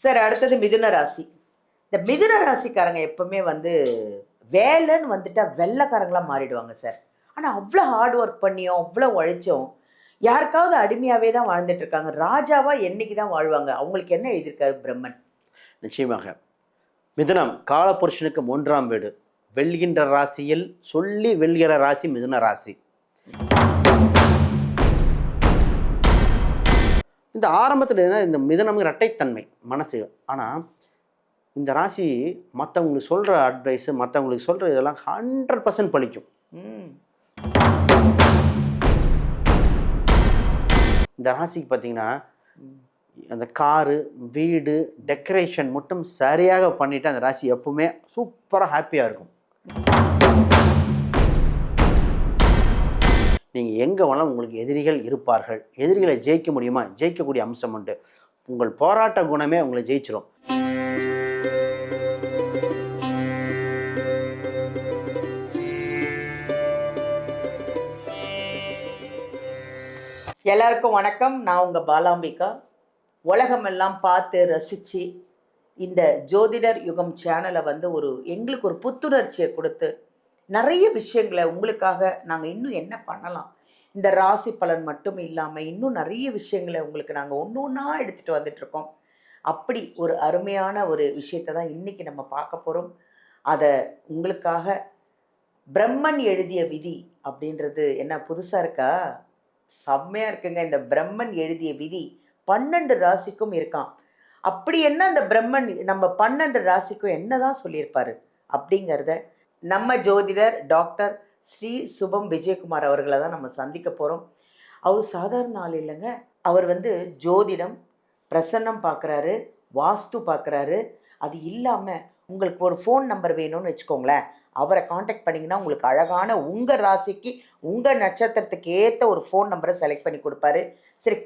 Sir அடுத்தது மிதுன ராசி. இந்த மிதுன ராசிக்காரங்க எப்பவுமே வந்து வேலைன்னு வந்துட்டா வெள்ளைக்காரங்களா மாறிடுவாங்க சார். ஆனா அவ்வளோ ஹார்ட் ஒர்க் பண்ணியும் அவ்வளோ உழைச்சும் யாருக்காவது அடிமையாவே தான் வாழ்ந்துட்டு இருக்காங்க. ராஜாவா என்னைக்கு தான் வாழ்வாங்க? அவங்களுக்கு என்ன எழுதியிருக்காரு பிரம்மன்? நிச்சயமாக. மிதுனம் காலபுருஷனுக்கு 3ஆம் வீடு. வெல்கின்ற ராசியில் சொல்லி வெல்கிற ராசி மிதுன ராசி. இந்த ஆரம்பத்தில் இந்த மிதுனம் இரட்டைத்தன்மை மனசு. ஆனால் இந்த ராசி மற்றவங்களுக்கு சொல்கிற அட்வைஸு மற்றவங்களுக்கு சொல்கிற இதெல்லாம் 100% பலிக்கும். இந்த ராசிக்கு பார்த்தீங்கன்னா அந்த காரு வீடு டெக்கரேஷன் மட்டும் சரியாக பண்ணிவிட்டு அந்த ராசி எப்பவுமே சூப்பராக ஹாப்பியாக இருக்கும். நீங்கள் எங்கே வேணாலும் உங்களுக்கு எதிரிகள் இருப்பார்கள். எதிரிகளை ஜெயிக்க முடியுமா? ஜெயிக்கக்கூடிய அம்சம் உண்டு. உங்கள் போராட்ட குணமே உங்களை ஜெயிச்சிடும். எல்லாருக்கும் வணக்கம். நான் உங்கள் பாலாம்பிகா. உலகமெல்லாம் பார்த்து ரசித்து இந்த ஜோதிடர் யுகம் சேனலை வந்து எங்களுக்கு ஒரு புத்துணர்ச்சியை கொடுத்து நிறைய விஷயங்களை உங்களுக்காக நாங்கள் இன்னும் என்ன பண்ணலாம், இந்த ராசி பலன் மட்டும் இல்லாமல் இன்னும் நிறைய விஷயங்களை உங்களுக்கு நாங்கள் ஒன்று ஒன்றா எடுத்துகிட்டு வந்துட்ருக்கோம். அப்படி ஒரு அருமையான ஒரு விஷயத்தை தான் இன்றைக்கி நம்ம பார்க்க போகிறோம். அதை உங்களுக்காக பிரம்மன் எழுதிய விதி அப்படின்றது என்ன புதுசாக இருக்கா? செம்மையாக இருக்குங்க. இந்த பிரம்மன் எழுதிய விதி 12 ராசிக்கும் இருக்கான். அப்படி என்ன அந்த பிரம்மன் நம்ம 12 ராசிக்கும் என்னதான் சொல்லியிருப்பாரு அப்படிங்கிறத நம்ம ஜோதிடர் டாக்டர் ஸ்ரீ சுபம் விஜயகுமார் அவர்களை தான் நம்ம சந்திக்க போகிறோம். அவர் சாதாரண ஆள் இல்லைங்க. அவர் வந்து ஜோதிடம், பிரசன்னம் பார்க்குறாரு, வாஸ்து பார்க்குறாரு. அது இல்லாமல் உங்களுக்கு ஒரு ஃபோன் நம்பர் வேணும்னு வச்சுக்கோங்களேன், அவரை காண்டாக்ட் பண்ணிங்கன்னா உங்களுக்கு அழகான உங்கள் ராசிக்கு உங்கள் நட்சத்திரத்துக்கு ஏற்ற ஒரு ஃபோன் நம்பரை செலக்ட் பண்ணி கொடுப்பாரு. சரி,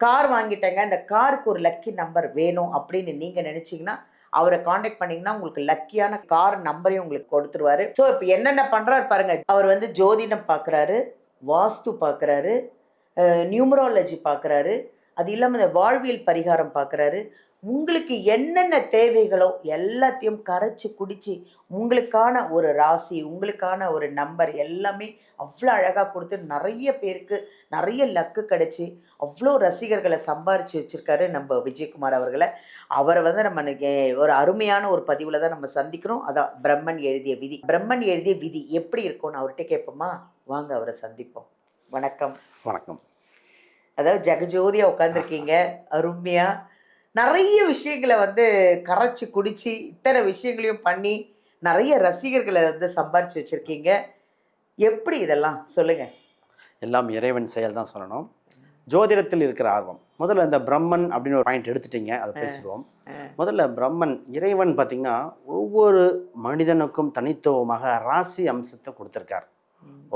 கார் வாங்கிட்டேங்க, இந்த காருக்கு ஒரு லக்கி நம்பர் வேணும் அப்படின்னு நீங்கள் நினச்சிங்கன்னா அவரை காண்டாக்ட் பண்ணிங்கன்னா உங்களுக்கு லக்கியான கார் நம்பரையும் உங்களுக்கு கொடுத்துருவாரு. ஸோ இப்போ என்னென்ன பண்ணுறாரு பாருங்க. அவர் வந்து ஜோதிடம் பார்க்குறாரு, வாஸ்து பார்க்குறாரு, நியூமராலஜி பார்க்குறாரு, அது இல்லாமல் இந்த வாழ்வியல் பரிகாரம் பார்க்குறாரு. உங்களுக்கு என்னென்ன தேவைகளோ எல்லாத்தையும் கரைச்சி குடித்து உங்களுக்கான ஒரு ராசி, உங்களுக்கான ஒரு நம்பர் எல்லாமே அவ்வளோ அழகாக கொடுத்து நிறைய பேருக்கு நிறைய லக்கு கிடச்சி அவ்வளோ ரசிகர்களை சம்பாரித்து வச்சுருக்காரு நம்ம விஜயகுமார் அவர்களை. அவரை வந்து நம்ம ஒரு அருமையான ஒரு பதிவில் தான் நம்ம சந்திக்கிறோம். அதான் பிரம்மன் எழுதிய விதி. பிரம்மன் எழுதிய விதி எப்படி இருக்கும்னு அவர்கிட்ட கேட்போமா? வாங்க அவரை சந்திப்போம். வணக்கம். வணக்கம். அதாவது ஜெகஜோதியாக உட்காந்துருக்கீங்க, அருமையாக நிறைய விஷயங்களை வந்து கரைச்சி குடித்து இத்தனை விஷயங்களையும் பண்ணி நிறைய ரசிகர்களை வந்து சம்பாரித்து வச்சுருக்கீங்க. எப்படி இதெல்லாம் சொல்லுங்கள்? எல்லாம் இறைவன் செயல் தான் சொல்லணும். ஜோதிடத்தில் இருக்கிற ஆர்வம் முதல்ல இந்த பிரம்மன் அப்படின்னு ஒரு பாயிண்ட் எடுத்துட்டீங்க, அதை பேசிடுவோம். முதல்ல பிரம்மன் இறைவன் பார்த்திங்கன்னா ஒவ்வொரு மனிதனுக்கும் தனித்துவமாக ராசி அம்சத்தை கொடுத்துருக்கார்.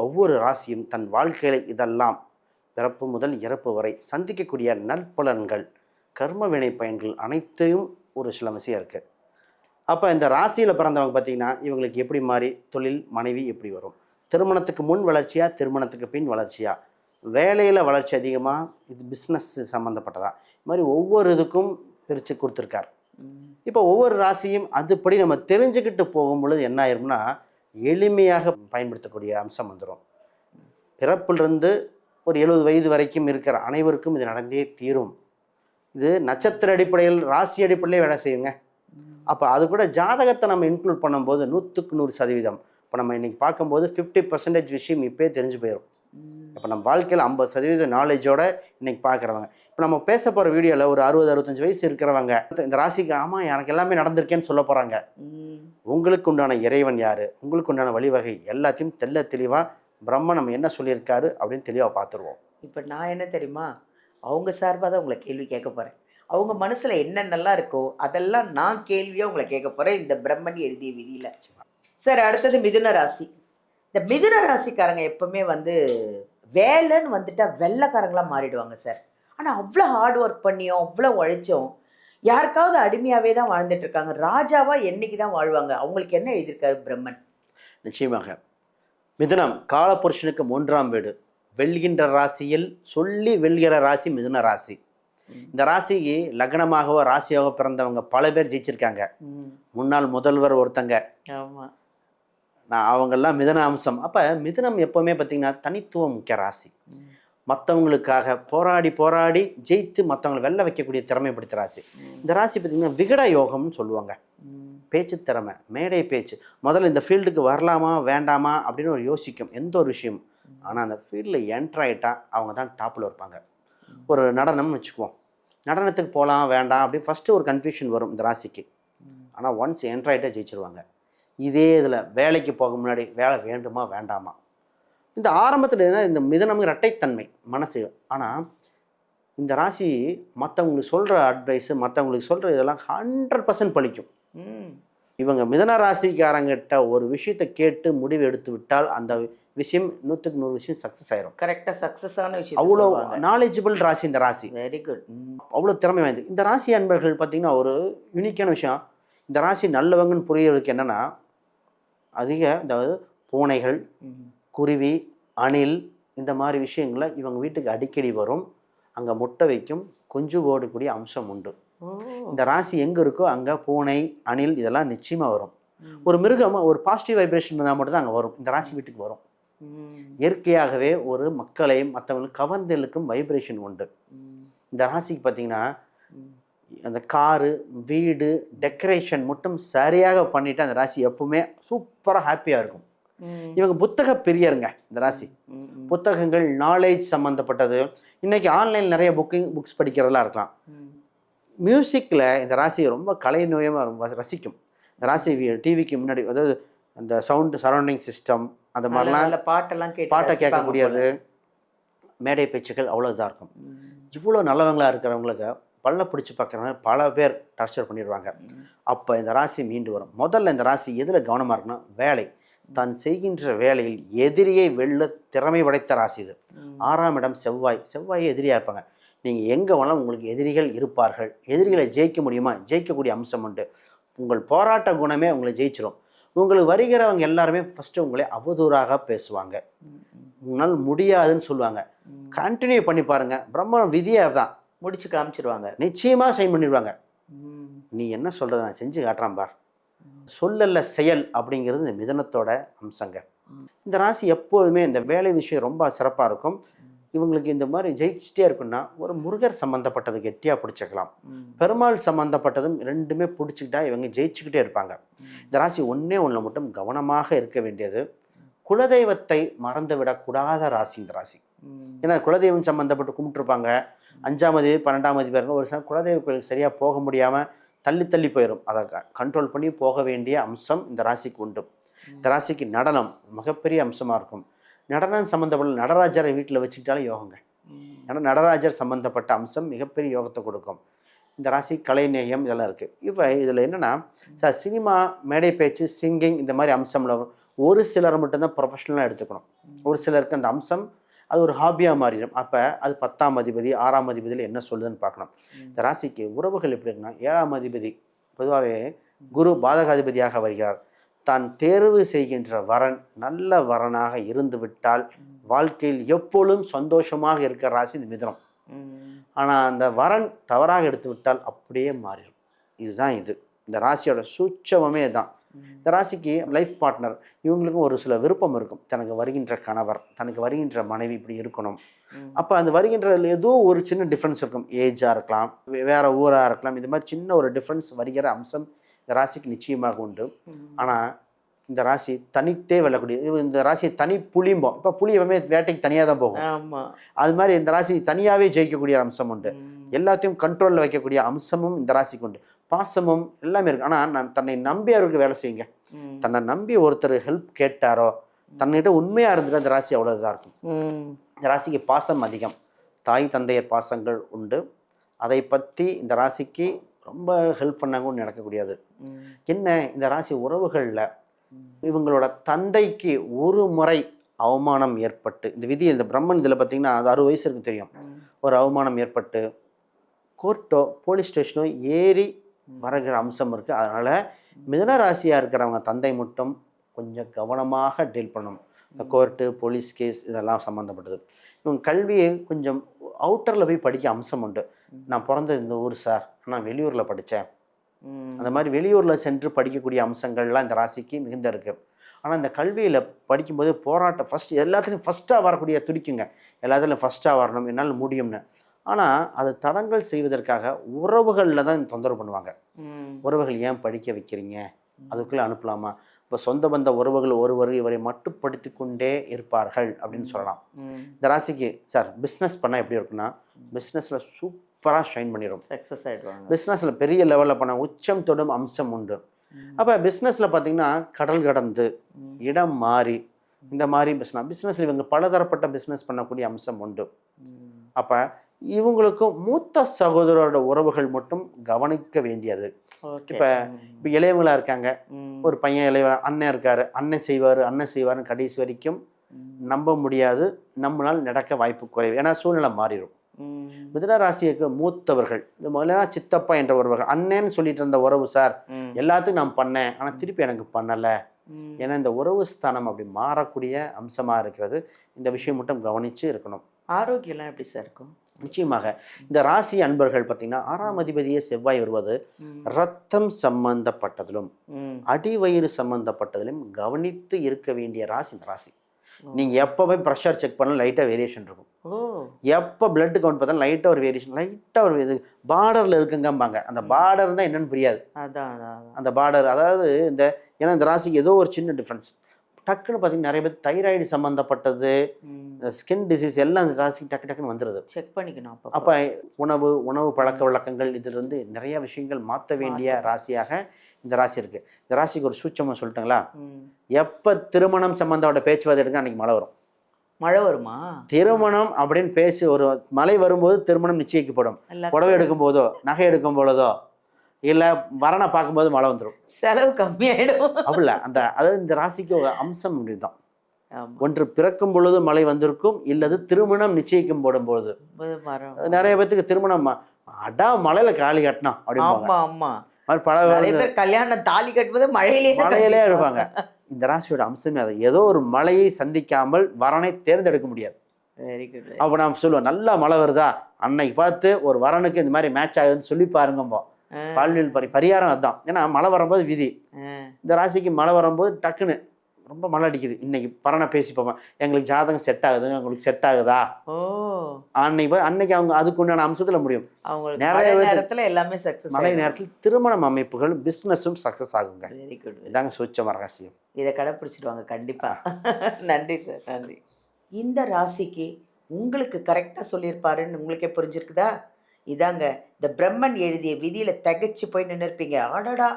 ஒவ்வொரு ராசியும் தன் வாழ்க்கையில் இதெல்லாம் பிறப்பு முதல் இறப்பு வரை சந்திக்கக்கூடிய நற்பலன்கள், கர்ம வினை பயன்கள் அனைத்தையும் ஒரு சில விஷயம் இருக்குது. அப்போ இந்த ராசியில் பிறந்தவங்க பார்த்திங்கன்னா இவங்களுக்கு எப்படி மாறி தொழில் மனைவி எப்படி வரும், திருமணத்துக்கு முன் வளர்ச்சியா திருமணத்துக்கு பின் வளர்ச்சியா, வேலையில் வளர்ச்சி அதிகமாக, இது பிஸ்னஸ் சம்மந்தப்பட்டதா, இது மாதிரி ஒவ்வொரு இதுக்கும் பிரித்து கொடுத்துருக்கார். இப்போ ஒவ்வொரு ராசியும் அதுபடி நம்ம தெரிஞ்சுக்கிட்டு போகும் பொழுது என்ன ஆயிரும்னா எளிமையாக பயன்படுத்தக்கூடிய அம்சம் வந்துடும். பிறப்பிலிருந்து ஒரு 70 வயது வரைக்கும் இருக்கிற அனைவருக்கும் இது நடந்தே தீரும். இது நட்சத்திர அடிப்படையில் ராசி அடிப்படையிலே வேலை செய்யுங்க. அப்போ அது கூட ஜாதகத்தை நம்ம இன்க்ளூட் பண்ணும்போது 100க்கு 100%. இப்போ நம்ம இன்றைக்கி பார்க்கும்போது 50% விஷயம் இப்போயே தெரிஞ்சு போயிடும். இப்போ நம்ம வாழ்க்கையில் 50% நாலேஜோட இன்றைக்கி பார்க்குறவங்க, இப்போ நம்ம பேச போகிற வீடியோவில் ஒரு 60-65 வயசு இருக்கிறவங்க இந்த ராசிக்கு ஆமாம் எனக்கு எல்லாமே நடந்திருக்கேன்னு சொல்ல போகிறாங்க. உங்களுக்கு உண்டான இறைவன் யார், உங்களுக்கு உண்டான வழிவகை எல்லாத்தையும் தெளிவாக பிரம்ம நம்ம என்ன சொல்லியிருக்காரு அப்படின்னு தெளிவாக பார்த்துருவோம். இப்போ நான் என்ன தெரியுமா, அவங்க சார்பாக தான் உங்களை கேள்வி கேட்க போகிறேன். அவங்க மனசில் என்னென்னலாம் இருக்கோ அதெல்லாம் நான் கேள்வியாக உங்களை கேட்க போகிறேன் இந்த பிரம்மன் எழுதிய விதியில். சார் அடுத்தது மிதுன ராசி. இந்த மிதுன ராசிக்காரங்க எப்பவுமே வந்து வேலைன்னு வந்துட்டா வெள்ளைக்காரங்களாக மாறிடுவாங்க சார். ஆனால் அவ்வளோ ஹார்ட் ஒர்க் பண்ணியும் அவ்வளோ உழைச்சும் யாருக்காவது அடிமையாகவே தான் வாழ்ந்துட்டு இருக்காங்க. ராஜாவாக என்னைக்கு தான் வாழ்வாங்க? அவங்களுக்கு என்ன எழுதியிருக்காரு பிரம்மன்? நிச்சயமாக. மிதுனம் காலபுருஷனுக்கு 3ஆம் வீடு. வெல்கின்ற ராசியில் சொல்லி வெல்கிற ராசி மிதுன ராசி. இந்த ராசிக்கு லக்னமாகவோ ராசியாகவோ பிறந்தவங்க பல பேர் ஜெயிச்சிருக்காங்க. முன்னாள் முதல்வர் ஒருத்தங்க, ஆமாம். நான் அவங்கெல்லாம் மிதுன அம்சம். அப்போ மிதுனம் எப்போவுமே பார்த்தீங்கன்னா தனித்துவம் முக்கிய ராசி. மற்றவங்களுக்காக போராடி போராடி ஜெயித்து மற்றவங்களை வெல்ல வைக்கக்கூடிய திறமை பிடித்த ராசி. இந்த ராசி பார்த்தீங்கன்னா விகட யோகம்னு சொல்லுவாங்க. பேச்சு திறமை, மேடை பேச்சு. முதல்ல இந்த ஃபீல்டுக்கு வரலாமா வேண்டாமா அப்படின்னு ஒரு யோசிக்கும் எந்த ஒரு விஷயம். ஆனால் அந்த ஃபீல்டில் என்ட்ரு ஆகிட்டா அவங்க தான் டாப்பில் இருப்பாங்க. ஒரு நடனம்னு வச்சுக்குவோம், நடனத்துக்கு போகலாம் வேண்டாம் அப்படி ஃபஸ்ட்டு ஒரு கன்ஃபியூஷன் வரும் இந்த ராசிக்கு. ஆனால் ஒன்ஸ் என்ட்ரு ஆகிட்டே ஜெயிச்சிருவாங்க. இதே இதில் வேலைக்கு போக முன்னாடி வேலை வேண்டுமா வேண்டாமா, இந்த ஆரம்பத்தில் இந்த மிதனம் இரட்டைத்தன்மை மனசு. ஆனால் இந்த ராசி மற்றவங்களுக்கு சொல்கிற அட்வைஸு, மற்றவங்களுக்கு சொல்கிற இதெல்லாம் 100% பலிக்கும். இவங்க மிதன ராசிக்காரங்கிட்ட ஒரு விஷயத்தை கேட்டு முடிவு எடுத்து விட்டால் அந்த விஷயம் 100க்கு 100 விஷயம் சக்ஸஸ் ஆயிரும். கரெக்டாக சக்ஸஸான விஷயம். அவ்வளோ நாலேஜபிள் ராசி இந்த ராசி. Very good. அவ்வளோ திறமை வாய்ந்தது இந்த ராசி அன்பர்கள். பார்த்தீங்கன்னா ஒரு யூனிக்கான விஷயம், இந்த ராசி நல்லவங்கன்னு புரியறதுக்கு என்னென்னா, அதிக அதாவது பூனைகள், குருவி, அணில் இந்த மாதிரி விஷயங்களை இவங்க வீட்டுக்கு அடிக்கடி வரும். அங்கே முட்டை வைக்கும், குஞ்சு போடக்கூடிய அம்சம் உண்டு. இந்த ராசி எங்கே இருக்கோ அங்கே பூனை, அணில் இதெல்லாம் நிச்சயமாக வரும். ஒரு மிருகம் ஒரு பாசிட்டிவ் வைப்ரேஷன் இருந்தால் மட்டும்தான் அங்கே வரும். இந்த ராசி வீட்டுக்கு வரும். இயற்கையாகவே ஒரு மக்களையும் மற்றவங்களுக்கு கவர்ந்தலுக்கும் வைப்ரேஷன் உண்டு. இந்த ராசிக்கு பார்த்தீங்கன்னா அந்த காரு, வீடு, டெக்கரேஷன் மட்டும் சரியாக பண்ணிட்டு அந்த ராசி எப்பவுமே சூப்பராக ஹாப்பியாக இருக்கும். இவங்க புத்தக பிரியருங்க இந்த ராசி. புத்தகங்கள், நாலேஜ் சம்மந்தப்பட்டது. இன்னைக்கு ஆன்லைனில் நிறைய புக்ஸ் படிக்கிறதெல்லாம் இருக்கலாம். மியூசிக்கில் இந்த ராசி ரொம்ப கலை நோயமாக ரொம்ப ரசிக்கும். இந்த ராசி டிவிக்கு முன்னாடி, அதாவது அந்த சவுண்டு சரௌண்டிங் சிஸ்டம் அந்த மாதிரிலாம் பாட்டை கேட்கக்கூடியது, மேடை பேச்சுக்கள் அவ்வளோ இதாக இருக்கும். இவ்வளோ நல்லவங்களாக இருக்கிறவங்களுக்கு பல்ல பிடிச்சி பார்க்குறவங்க பல பேர் டார்ச்சர் பண்ணிடுவாங்க. அப்போ இந்த ராசி மீண்டு வரும். முதல்ல இந்த ராசி எதில் கவனமாக இருக்குன்னா, வேலை. தான் செய்கின்ற வேலையில் எதிரியை வெல்ல திறமை படைத்த ராசி இது. 6ஆம் இடம் செவ்வாய். செவ்வாயை எதிரியாக இருப்பாங்க. நீங்கள் எங்கே வேணாலும் உங்களுக்கு எதிரிகள் இருப்பார்கள். எதிரிகளை ஜெயிக்க முடியுமா? ஜெயிக்கக்கூடிய அம்சம் உண்டு. உங்கள் போராட்ட குணமே உங்களை ஜெயிச்சிடும். உங்களுக்கு வருகிறவங்க எல்லாருமே ஃபஸ்ட்டு உங்களை அவதூறாக பேசுவாங்க, உங்களால் முடியாதுன்னு சொல்லுவாங்க. கண்டினியூ பண்ணி பாருங்கள், பிரம்ம விதியாக தான் முடிச்சு காமிச்சிருவாங்க. நிச்சயமாக சைன் பண்ணிடுவாங்க. நீ என்ன சொல்கிறத நான் செஞ்சு காட்டுறான் பார். சொல்லல செயல் அப்படிங்கிறது இந்த மிதனத்தோட அம்சங்க. இந்த ராசி எப்போதுமே இந்த வேலை விஷயம் ரொம்ப சிறப்பாக இருக்கும். இவங்களுக்கு இந்த மாதிரி ஜெயிச்சிட்டே இருக்குன்னா ஒரு முருகர் சம்மந்தப்பட்டது கெட்டியாக பிடிச்சிக்கலாம். பெருமாள் சம்மந்தப்பட்டதும் ரெண்டுமே பிடிச்சிக்கிட்டா இவங்க ஜெயிச்சுக்கிட்டே இருப்பாங்க. இந்த ராசி ஒன்றில் மட்டும் கவனமாக இருக்க வேண்டியது, குலதெய்வத்தை மறந்து விடக்கூடாத ராசி இந்த ராசி. ஏன்னா குலதெய்வம் சம்மந்தப்பட்டு கும்பிட்டுருப்பாங்க. 5ஆம் தேதி 12ஆம் தேதி பாருங்க, ஒரு சில குலதெய்வ கோயில் சரியாக போக முடியாமல் தள்ளி தள்ளி போயிடும். அதை கண்ட்ரோல் பண்ணி போக வேண்டிய அம்சம் இந்த ராசிக்கு உண்டு. இந்த ராசிக்கு நடனம் மிகப்பெரிய அம்சமாக இருக்கும். நடனம் சம்மந்தப்பட்ட நடராஜரை வீட்டில் வச்சுக்கிட்டாலும் யோகங்க. ஏன்னா நடராஜர் சம்மந்தப்பட்ட அம்சம் மிகப்பெரிய யோகத்தை கொடுக்கும். இந்த ராசி கலைநேயம் இதெல்லாம் இருக்குது. இதில் என்னென்னா சார், சினிமா, மேடை பேச்சு, சிங்கிங் இந்த மாதிரி அம்சம்ல ஒரு சிலர் மட்டும்தான் ப்ரொஃபஷனலாக எடுத்துக்கணும். ஒரு சிலருக்கு அந்த அம்சம் அது ஒரு ஹாபியாக மாறிடும். அப்போ அது 10ஆம் அதிபதி 6ஆம் அதிபதியில் என்ன சொல்லுதுன்னு பார்க்கணும். இந்த ராசிக்கு உறவுகள் எப்படி இருக்குன்னா, 7ஆம் அதிபதி பொதுவாகவே குரு பாதகாதிபதியாக வருகிறார். தான் தேர்வு செய்கின்ற வரன் நல்ல வரனாக இருந்து விட்டால் வாழ்க்கையில் எப்பொழுதும் சந்தோஷமாக இருக்கிற ராசி இந்த மிதுனம். ஆனால் அந்த வரன் தவறாக எடுத்து விட்டால் அப்படியே மாறிடும். இதுதான் இது இந்த ராசியோட சூட்சமே தான். இந்த ராசிக்கு லைஃப் பார்ட்னர் இவங்களுக்கும் ஒரு சில விருப்பம் இருக்கும். தனக்கு வருகின்ற கணவர், தனக்கு வருகின்ற மனைவி இப்படி இருக்கணும். அப்போ அந்த வருகின்ற ஏதோ ஒரு சின்ன டிஃப்ரென்ஸ் இருக்கும். ஏஜாக இருக்கலாம், வேற ஊராக இருக்கலாம். இது மாதிரி சின்ன ஒரு டிஃப்ரென்ஸ் வருகிற அம்சம் இந்த ராசிக்கு நிச்சயமாக உண்டு. ஆனால் இந்த ராசி தனித்தே வெல்லக்கூடிய, இந்த ராசி தனி புலிம்போம். இப்போ புலி எப்பவுமே வேட்டைக்கு தனியாக தான் போகும். அது மாதிரி இந்த ராசி தனியாகவே ஜெயிக்கக்கூடிய அம்சம் உண்டு. எல்லாத்தையும் கண்ட்ரோலில் வைக்கக்கூடிய அம்சமும் இந்த ராசிக்கு உண்டு. பாசமும் எல்லாமே இருக்கு. ஆனால் நான் தன்னை நம்பி அவருக்கு வேலை செய்யுங்க. தன்னை நம்பி ஒருத்தர் ஹெல்ப் கேட்டாரோ, தன்னிட்ட உண்மையாக இருந்துட்டு அந்த ராசி அவ்வளோ இதாக இருக்கும். இந்த ராசிக்கு பாசம் அதிகம். தாய் தந்தையர் பாசங்கள் உண்டு. அதை பற்றி இந்த ராசிக்கு ரொம்ப ஹெல்ப் பண்ணாங்கன்னு நடக்கக்கூடியது. என்ன இந்த ராசி உறவுகளில் இவங்களோட தந்தைக்கு ஒரு முறை அவமானம் ஏற்பட்டு, இந்த விதி இந்த பிரம்மன் இதில் பார்த்தீங்கன்னா அது 60 வயசு இருக்கு தெரியும், ஒரு அவமானம் ஏற்பட்டு கோர்ட்டோ போலீஸ் ஸ்டேஷனோ ஏறி வருகிற அம்சம் இருக்குது. அதனால் மிதுன ராசியாக இருக்கிறவங்க தந்தை மட்டும் கொஞ்சம் கவனமாக டீல் பண்ணணும். இந்த கோர்ட்டு போலீஸ் கேஸ் இதெல்லாம் சம்மந்தப்பட்டது. இவங்க கல்வியை கொஞ்சம் அவுட்டரில் போய் படிக்க அம்சம் உண்டு. நான் பிறந்தது இந்த ஊர் சார், நான் வெளியூரில் படித்தேன். அந்த மாதிரி வெளியூரில் சென்று படிக்கக்கூடிய அம்சங்கள்லாம் இந்த ராசிக்கு மிகுந்த இருக்குது. ஆனால் இந்த கல்வியில் படிக்கும்போது போராட்டம் எல்லாத்துலேயும் ஃபஸ்ட்டாக வரக்கூடிய துடிக்குங்க. எல்லாத்துலையும் ஃபஸ்ட்டாக வரணும், என்னால் முடியும்னு. ஆனால் அது தடங்கல் செய்வதற்காக உறவுகளில் தான் தொந்தரவு பண்ணுவாங்க. உறவுகள் ஏன் படிக்க வைக்கிறீங்க, அதுக்குள்ளே அனுப்பலாமா? இப்போ சொந்த பந்த உறவுகள் ஒருவர் இவரை மட்டுப்படுத்தி கொண்டே இருப்பார்கள் அப்படின்னு சொல்லலாம். இந்த ராசிக்கு சார் பிஸ்னஸ் பண்ணால் எப்படி இருக்குன்னா, பிஸ்னஸில் சூப்பராக ஷைன் பண்ணிடும், சக்ஸஸ் ஆகிடுவாங்க. பிஸ்னஸில் பெரிய லெவலில் பண்ண உச்சம் தொடும் அம்சம் உண்டு. அப்போ பிஸ்னஸில் பார்த்தீங்கன்னா கடல் கடந்து இடம் மாறி இந்த மாதிரி பிஸ்னஸில் இவங்க பலதரப்பட்ட பிஸ்னஸ் பண்ணக்கூடிய அம்சம் உண்டு. அப்போ இவங்களுக்கும் மூத்த சகோதரோட உறவுகள் மட்டும் கவனிக்க வேண்டியது. இப்போ இளையவங்களா இருக்காங்க, ஒரு பையன் இளையவர் அண்ணன் இருக்காரு, அண்ணன் செய்வார்னு கடைசி வரைக்கும் நம்ப முடியாது, நம்மளால் நடக்க வாய்ப்பு குறைவு. ஏன்னா சூழ்நிலை மாறிடும். மிதுன ராசிக்கு மூத்தவர்கள் முதல்ல சித்தப்பா என்ற உறவுகள், அண்ணன்னு சொல்லிட்டு இருந்த உறவு சார் எல்லாத்துக்கும் நான் பண்ணேன் ஆனால் திருப்பி எனக்கு பண்ணலை. ஏன்னா இந்த உறவு ஸ்தானம் அப்படி மாறக்கூடிய அம்சமாக இருக்கிறது. இந்த விஷயம் மட்டும் கவனித்து இருக்கணும். ஆரோக்கியம்லாம் எப்படி சார் இருக்கும்? நிச்சயமாக இந்த ராசி அன்பர்கள் பார்த்தீங்கன்னா 6ஆம் அதிபதியே செவ்வாய் வருவது ரத்தம் சம்பந்தப்பட்டதிலும் அடிவயிறு சம்பந்தப்பட்டதிலும் கவனித்து இருக்க வேண்டிய ராசி இந்த ராசி. நீங்கள் எப்போ போய் ப்ரெஷர் செக் பண்ணாலும் லைட்டாக வேரியேஷன் இருக்கும். எப்போ பிளட் கவுண்ட் பார்த்தாலும் லைட்டாக ஒரு வேரியேஷன், லைட்டாக ஒரு இது பார்டரில் இருக்குங்கம்பாங்க. அந்த பார்டர் தான் என்னன்னு புரியாது. அந்த பார்டர் அதாவது ஏன்னா இந்த ராசிக்கு ஏதோ ஒரு சின்ன டிஃப்ரென்ஸ். டக்குன்னு பார்த்தீங்கன்னா நிறைய பேர் தைராய்டு சம்மந்தப்பட்டது, ஸ்கின் டிசீஸ் எல்லாம் அந்த ராசிக்கு டக்குன்னு வந்துடுது. செக் பண்ணிக்கணும். அப்போ உணவு பழக்க வழக்கங்கள் இதிலிருந்து நிறைய விஷயங்கள் மாற்ற வேண்டிய ராசியாக இந்த ராசி இருக்குது. இந்த ராசிக்கு ஒரு சூட்சமாக சொல்லிட்டுங்களா, எப்போ திருமணம் சம்மந்தப்பட்ட பேச்சுவார்த்தை எடுங்க அன்றைக்கி மழை வரும். மழை வருமா? திருமணம் அப்படின்னு பேசி ஒரு மழை வரும்போது திருமணம் நிச்சயிக்கப்படும். புடவை எடுக்கும் போதோ நகை எடுக்கும் பொழுதோ இல்லை வரனை பார்க்கும்போது மழை வந்துடும், செலவு கம்மியாயிடும். அப்படில அதாவது இந்த ராசிக்கு ஒரு அம்சம் தான். ஒன்று பிறக்கும் பொழுது மழை வந்திருக்கும், இல்லது திருமணம் நிச்சயிக்கும் போடும் பொழுது. நிறைய பேத்துக்கு திருமணம் மழையில காலி கட்டினா அப்படின்னு கல்யாணம் தாலி கட்டுவது மழையிலே இருப்பாங்க. இந்த ராசியோட அம்சமே அதை ஏதோ ஒரு மழையை சந்திக்காமல் வரனை தேர்ந்தெடுக்க முடியாது. அப்போ நாம் சொல்லுவோம் நல்லா மழை வருதா அன்னைக்கு பார்த்து ஒரு வரனுக்கு இந்த மாதிரி மேட்ச் ஆகுதுன்னு சொல்லி பாருங்கப்போ. வாழ்வியல் பரிகாரம் அதுதான். ஏன்னா மழை வரும்போது விதி. இந்த ராசிக்கு மழை வரும்போது டக்குன்னு ரொம்ப மழை அடிக்குது, இன்னைக்கு வரனை பேசி போவேன், எங்களுக்கு ஜாதகம் செட் ஆகுதுங்க, உங்களுக்கு செட் ஆகுதா அன்னைக்கு அவங்க அதுக்கு உண்டான அம்சத்துல முடியும். நிறைய நேரத்துல எல்லாமே சக்சஸ். மழை நேரத்தில் திருமணம் அமைப்புகள் பிசினஸும் சக்சஸ் ஆகுங்க. Very good. இதாங்க சூட்சம ரகசியம். இதை கடைப்பிடிச்சிடுவாங்க கண்டிப்பா. நன்றி சார், நன்றி. இந்த ராசிக்கு உங்களுக்கு கரெக்டா சொல்லியிருப்பாருன்னு உங்களுக்கே புரிஞ்சிருக்குதா? இதாங்க இந்த பிரம்மன் எழுதிய விதியில தகைச்சு போய் நின்று இருப்பீங்க. ஆடாடா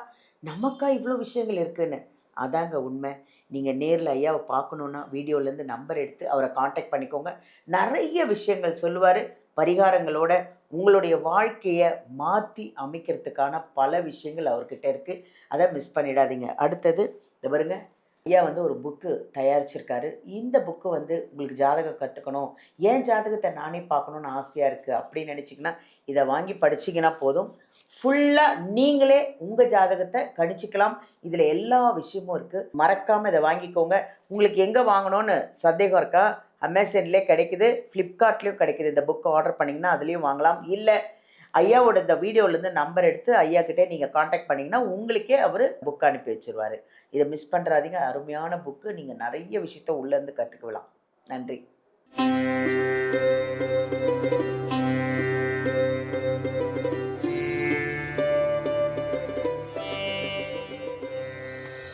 நமக்கா இவ்வளோ விஷயங்கள் இருக்குன்னு. அதாங்க உண்மை. நீங்கள் நேரில் ஐயாவை பார்க்கணுன்னா வீடியோலேருந்து நம்பர் எடுத்து அவரை காண்டாக்ட் பண்ணிக்கோங்க. நிறைய விஷயங்கள் சொல்லுவார், பரிகாரங்களோட உங்களுடைய வாழ்க்கையை மாற்றி அமைக்கிறதுக்கான பல விஷயங்கள் அவர்கிட்ட இருக்குது. அதை மிஸ் பண்ணிடாதீங்க. அடுத்தது இந்த பாருங்க, ஐயா ஒரு புக்கு தயாரிச்சிருக்காரு. இந்த புக்கு உங்களுக்கு ஜாதகம் கற்றுக்கணும், ஏன் ஜாதகத்தை நானே பார்க்கணுன்னு ஆசையாக இருக்குது அப்படின்னு நினச்சிங்கன்னா இதை வாங்கி படிச்சிங்கன்னா போதும். ஃபுல்லாக நீங்களே உங்கள் ஜாதகத்தை கணிச்சிக்கலாம். இதில் எல்லா விஷயமும் இருக்குது. மறக்காமல் இதை வாங்கிக்கோங்க. உங்களுக்கு எங்கே வாங்கணும்னு சந்தேகம் இருக்கா? அமேசான்லேயே கிடைக்குது, ஃப்ளிப்கார்ட்லேயும் கிடைக்குது. இந்த புக்கு ஆர்டர் பண்ணிங்கன்னா அதுலேயும் வாங்கலாம். இல்லை ஐயாவோட இந்த வீடியோலேருந்து நம்பர் எடுத்து ஐயா கிட்டே நீங்கள் காண்டாக்ட் பண்ணிங்கன்னா உங்களுக்கே அவர் புக் அனுப்பி வச்சுருவார். இதை மிஸ் பண்ணுறாதீங்க. அருமையான புக்கு. நீங்கள் நிறைய விஷயத்த உள்ளேருந்து கற்றுக்கலாம். நன்றி.